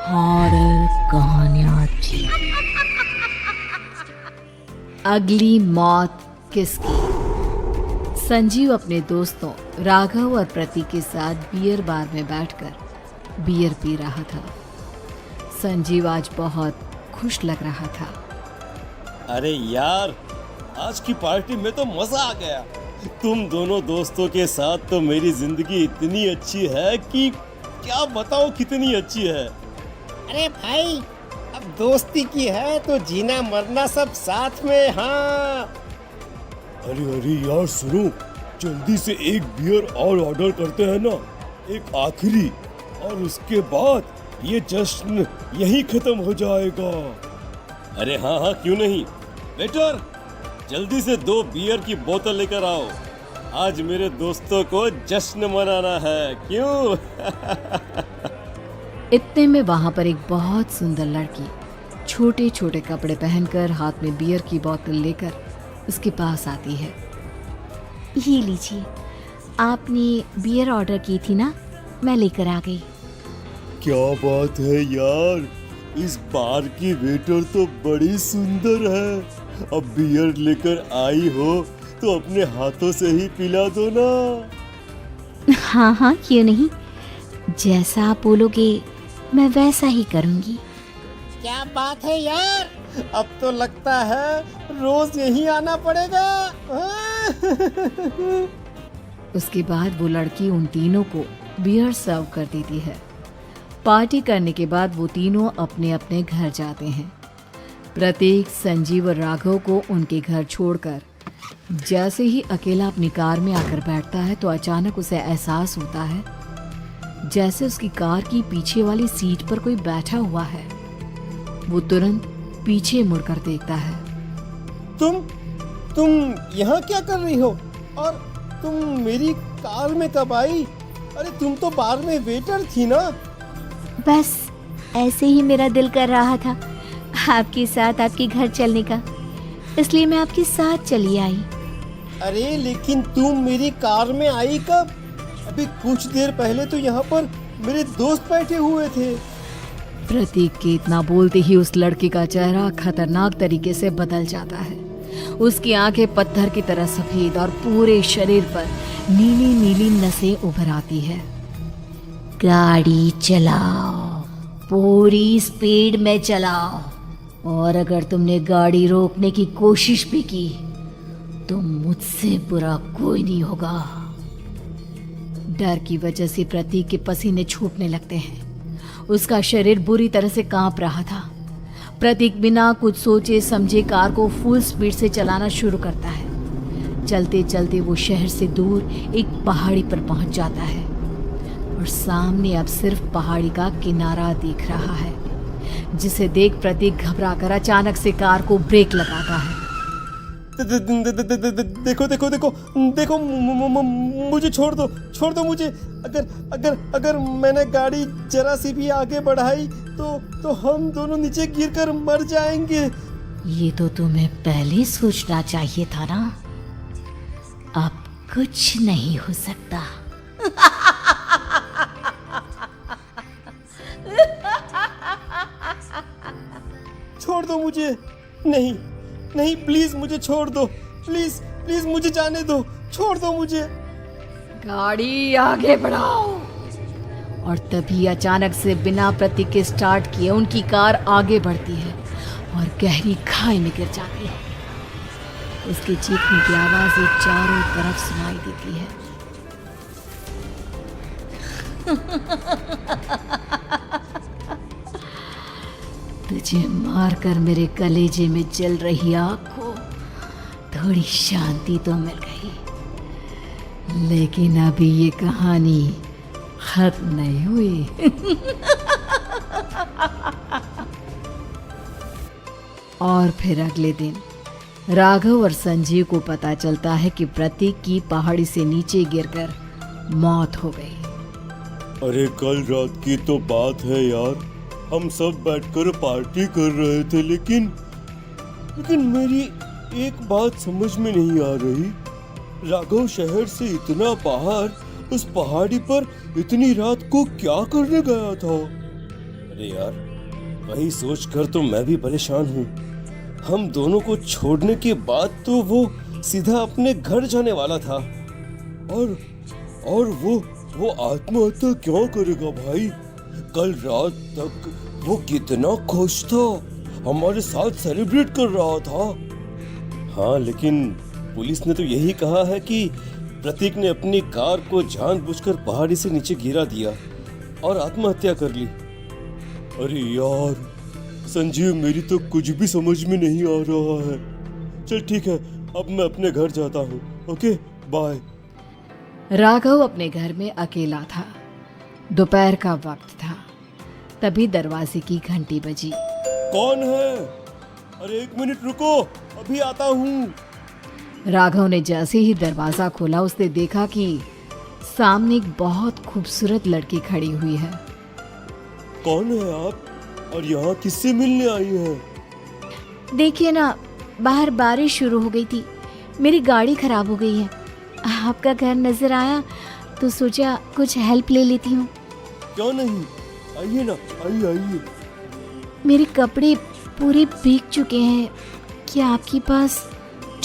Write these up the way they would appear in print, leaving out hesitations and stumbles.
Horror कहानियाँ थी। अगली मौत किसकी? संजीव अपने दोस्तों राघव और प्रतीक के साथ बियर बार में बैठकर बियर पी रहा था। संजीव आज बहुत खुश लग रहा था। अरे यार, आज की पार्टी में तो मजा आ गया। तुम दोनों दोस्तों के साथ तो मेरी जिंदगी इतनी अच्छी है कि क्या बताओ कितनी अच्छी है। अरे भाई, अब दोस्ती की है तो जीना मरना सब साथ में। हाँ, अरे यार सुनो, जल्दी से एक बियर और ऑर्डर करते हैं ना, एक आखिरी, और उसके बाद ये जश्न यहीं खत्म हो जाएगा। अरे हाँ, क्यों नहीं। वेटर, जल्दी से 2 बियर की बोतल लेकर आओ। आज मेरे दोस्तों को जश्न मनाना है, क्यों? इतने में वहां पर एक बहुत सुंदर लड़की छोटे छोटे कपड़े पहनकर हाथ में बियर की बोतल लेकर उसके पास आती है। ये लीजिए, आपने बियर ऑर्डर की थी ना, मैं लेकर आ गई। क्या बात है यार, इस बार की वेटर तो बड़ी सुंदर है। अब बियर लेकर आई हो तो अपने हाथों से ही पिला दो ना। हाँ, क्यों नहीं, जैसा आप बोलोगे मैं वैसा ही करूँगी। क्या बात है यार, अब तो लगता है रोज यहीं आना पड़ेगा। उसके बाद वो लड़की उन तीनों को बियर सर्व कर देती है। पार्टी करने के बाद वो तीनों अपने अपने घर जाते हैं। प्रतीक संजीव और राघव को उनके घर छोड़कर जैसे ही अकेला अपनी कार में आकर बैठता है तो अचानक उसे एहसास होता है जैसे उसकी कार की पीछे वाली सीट पर कोई बैठा हुआ है। वो तुरंत पीछे मुड़कर देखता है। तुम यहाँ क्या कर रही हो? और तुम मेरी कार में कब आई? अरे तुम तो बार में वेटर थी ना। बस ऐसे ही मेरा दिल कर रहा था आपके साथ आपके घर चलने का, इसलिए मैं आपके साथ चली आई। अरे लेकिन तुम मेरी कार में आई कब? अभी कुछ देर पहले तो यहाँ पर मेरे दोस्त बैठे हुए थे। प्रतीक के इतना बोलते ही उस लड़के का चेहरा खतरनाक तरीके से बदल जाता है। उसकी आंखें पत्थर की तरह सफेद और पूरे शरीर पर नीली नीली नसें उभर आती है। गाड़ी चलाओ, पूरी स्पीड में चलाओ, और अगर तुमने गाड़ी रोकने की कोशिश भी की तो मुझसे बुरा कोई नहीं होगा। डर की वजह से प्रतीक के पसीने छूटने लगते हैं। उसका शरीर बुरी तरह से कांप रहा था। प्रतीक बिना कुछ सोचे समझे कार को फुल स्पीड से चलाना शुरू करता है। चलते चलते वो शहर से दूर एक पहाड़ी पर पहुंच जाता है और सामने अब सिर्फ पहाड़ी का किनारा दिख रहा है, जिसे देख प्रतीक घबराकर अचानक से कार को ब्रेक लगाता है। देखो, मुझे छोड़ दो मुझे। अगर मैंने गाड़ी जरा सी भी आगे बढ़ाई तो हम दोनों नीचे गिरकर मर जाएंगे। ये तो तुम्हें पहले सोचना चाहिए था ना। अब कुछ नहीं हो सकता। छोड़ दो मुझे। नहीं, प्लीज मुझे छोड़ दो। प्लीज मुझे जाने दो। छोड़ दो मुझे। गाड़ी आगे बढ़ाओ। और तभी अचानक से बिना प्रतीक के स्टार्ट किए उनकी कार आगे बढ़ती है और गहरी खाई में गिर जाती है। उसके चीखने की आवाज़ चारों तरफ सुनाई देती है। तुझे मारकर मेरे कलेजे में जल रही आग को थोड़ी शांति तो मिल गई, लेकिन अभी ये कहानी खत्म नहीं हुई। और फिर अगले दिन राघव और संजीव को पता चलता है कि प्रतीक की पहाड़ी से नीचे गिरकर मौत हो गई। अरे कल रात की तो बात है यार, हम सब बैठकर पार्टी कर रहे थे, लेकिन मेरी एक बात समझ में नहीं आ रही। राघव शहर से इतना बाहर उस पहाड़ी पर इतनी रात को क्या करने गया था? अरे यार, वही सोचकर तो मैं भी परेशान हूँ। हम दोनों को छोड़ने के बाद तो वो सीधा अपने घर जाने वाला था, और वो आत्महत्या क्यों करेगा भाई? कल रात तक वो कितना खुश था, हमारे साथ सेलिब्रेट कर रहा था। हाँ, लेकिन पुलिस ने तो यही कहा है कि प्रतीक ने अपनी कार को जानबूझकर पहाड़ी से नीचे गिरा दिया और आत्महत्या कर ली। अरे यार संजीव, मेरी तो कुछ भी समझ में नहीं आ रहा है। चल ठीक है, अब मैं अपने घर जाता हूँ। Okay, bye. राघव अपने घर में अकेला था। दोपहर का वक्त था। तभी दरवाजे की घंटी बजी। कौन है? अरे 1 मिनट रुको, अभी आता हूँ। राघव ने जैसे ही दरवाजा खोला, उसने देखा कि सामने एक बहुत खूबसूरत लड़की खड़ी हुई है। कौन है आप, और यहाँ किससे मिलने आई हैं? देखिए ना, बाहर बारिश शुरू हो गई थी, मेरी गाड़ी खराब हो गई है। आपका घर नजर आया तो सोचा कुछ हेल्प ले लेती हूँ। क्यों नहीं, आइए ना, आइए। मेरे कपड़े पूरे भीग चुके हैं, क्या आपके पास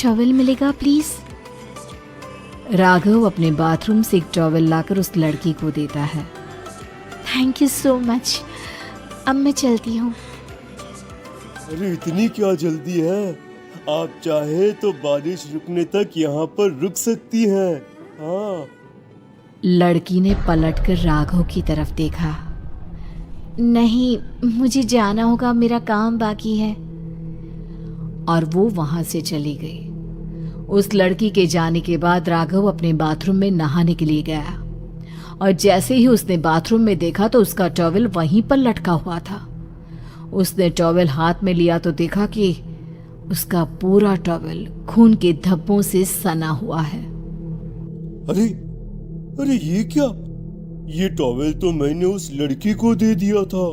टॉवल मिलेगा प्लीज? राघव अपने बाथरूम से एक टॉवल लाकर उस लड़की को देता है। थैंक यू सो मच, अब मैं चलती हूँ। अरे इतनी क्या जल्दी है? आप चाहे तो बारिश रुकने तक यहाँ पर रुक सकती हैं। हाँ। लड़की ने पलटकर राघव की तरफ देखा। नहीं, मुझे जाना होगा, मेरा काम बाकी है। और वो वहां से चली गई। उस लड़की के जाने के बाद राघव अपने बाथरूम में नहाने के लिए गया, और जैसे ही उसने बाथरूम में देखा तो उसका टॉवल वहीं पर लटका हुआ था। उसने टॉवल हाथ में लिया तो देखा कि उसका पूरा टॉवल खून के धब्बों से सना हुआ है। अरे ये क्या? ये टॉवेल तो मैंने उस लड़की को दे दिया था।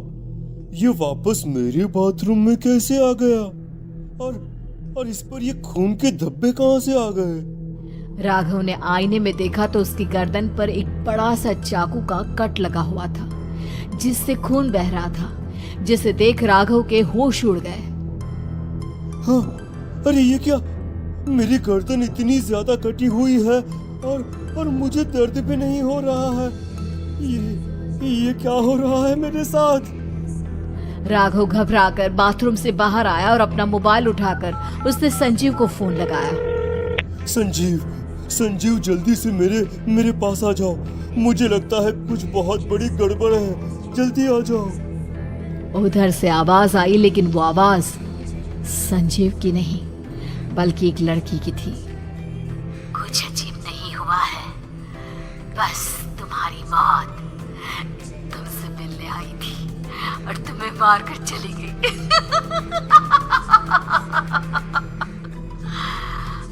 ये वापस मेरे बाथरूम में कैसे आ गया? और इस पर ये खून के धब्बे कहाँ से आ गए? राघव ने आईने में देखा तो उसकी गर्दन पर एक बड़ा सा चाकू का कट लगा हुआ था, जिससे खून बह रहा था, जिसे देख राघव के होश उड़ गए। हाँ, अरे ये क्या? मेरी गर्दन इतनी ज्यादा कटी हुई है और मुझे दर्द भी नहीं हो रहा है। ये क्या हो रहा है मेरे साथ? राघव घबराकर बाथरूम से बाहर आया और अपना मोबाइल उठाकर उसने संजीव को फोन लगाया। संजीव जल्दी से मेरे पास आ जाओ। मुझे लगता है कुछ बहुत बड़ी गड़बड़ है, जल्दी आ जाओ। उधर से आवाज आई, लेकिन वो आवाज संजीव की नहीं बल्कि एक लड़की की थी। कुछ अजीब नहीं हुआ है, बस तुम्हारी मौत तुमसे मिलने आई थी और तुम्हें मारकर चली गई।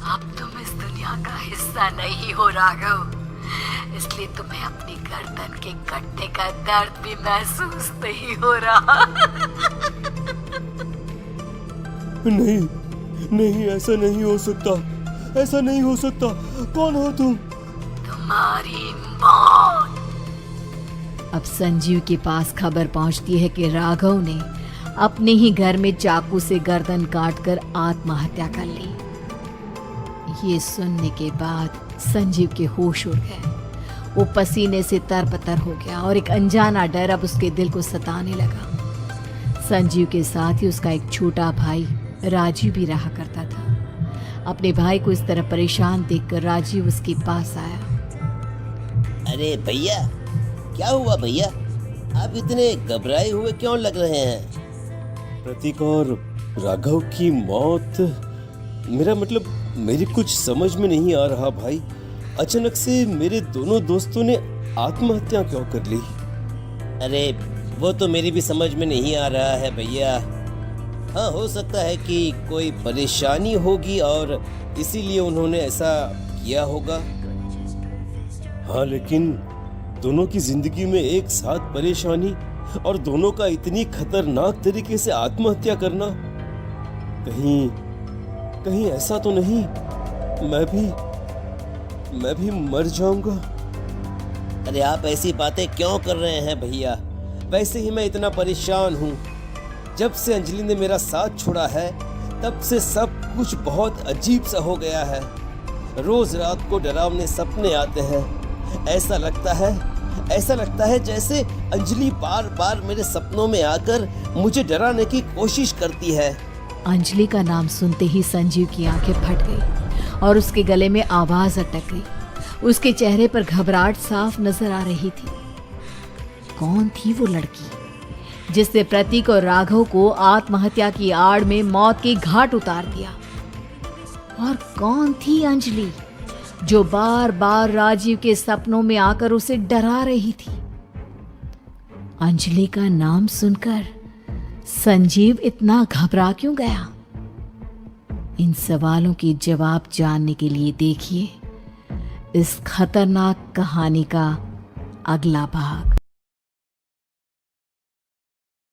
अब तुम इस दुनिया का हिस्सा नहीं हो राघव, इसलिए तुम्हें अपनी गर्दन के कटने का दर्द भी महसूस नहीं हो रहा। नहीं, ऐसा नहीं हो सकता, ऐसा नहीं हो सकता। कौन हो तुम? तुम्हारी मौत। अब संजीव के पास खबर पहुंचती है कि राघव ने अपने ही घर में चाकू से गर्दन काटकर आत्महत्या कर ली। ये सुनने के बाद संजीव के होश उड़ गए। वो पसीने से तरबतर हो गया और एक अनजाना डर अब उसके दिल को सताने लगा। संजीव के साथ ही उसका एक छोटा भाई राजीव भी रहा करता था। अपने भाई को इस तरह परेशान देखकर राजीव उसके पास आया। अरे भैया, क्या हुआ भैया? आप इतने घबराए हुए क्यों लग रहे हैं? प्रतीक और राघव की मौत, मेरा मतलब मेरी कुछ समझ में नहीं आ रहा भाई। अचानक से मेरे दोनों दोस्तों ने आत्महत्या क्यों कर ली? अरे वो तो मेरी भी समझ में नहीं आ रहा है भैया। हाँ, हो सकता है कि कोई परेशानी होगी और इसीलिए उन्होंने ऐसा किया होगा। हाँ, लेकिन दोनों की जिंदगी में एक साथ परेशानी और दोनों का इतनी खतरनाक तरीके से आत्महत्या करना, कहीं ऐसा तो नहीं मैं भी मर जाऊंगा? अरे आप ऐसी बातें क्यों कर रहे हैं भैया? वैसे ही मैं इतना परेशान हूँ। जब से अंजलि ने मेरा साथ छोड़ा है तब से सब कुछ बहुत अजीब सा हो गया है। रोज रात को डरावने सपने आते हैं। ऐसा लगता है जैसे अंजलि बार बार मेरे सपनों में आकर मुझे डराने की कोशिश करती है। अंजलि का नाम सुनते ही संजीव की आंखें फट गई और उसके गले में आवाज अटक गई। उसके चेहरे पर घबराहट साफ नजर आ रही थी। कौन थी वो लड़की जिसने प्रतीक और राघव को आत्महत्या की आड़ में मौत के घाट उतार दिया? और कौन थी अंजलि जो बार बार राजीव के सपनों में आकर उसे डरा रही थी? अंजलि का नाम सुनकर संजीव इतना घबरा क्यों गया? इन सवालों के जवाब जानने के लिए देखिए इस खतरनाक कहानी का अगला भाग।